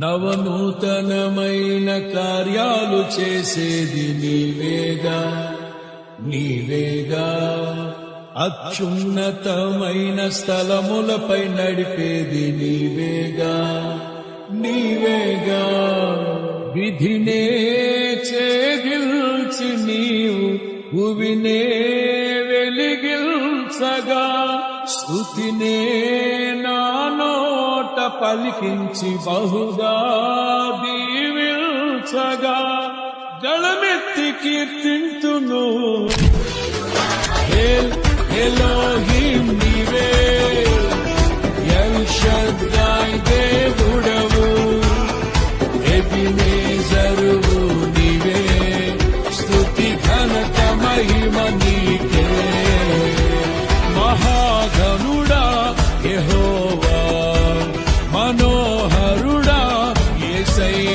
నవనూతనమైన కార్యాలు చేసేది నీవేగా నీవేగా. అత్యున్నతమైన స్థలములపై నడిపేది నీవేగా నీవేగా. విధినే ఛేదించి నీవు భువినే వెలిగించగా, స్తుతినే నా నోట పలికించి బహుగా దీవించగా, గళమెత్తి కీర్తింతును. ఎలోహిం నీవే, ఎల్ షద్దాయ్ దేవుడవు, ఎబినేజరువు నీవే, స్తుతి ఘనత మహిమ నీకే. మహాఘనుడా యెహోవా, మనోహరుడా యేసయ్యా.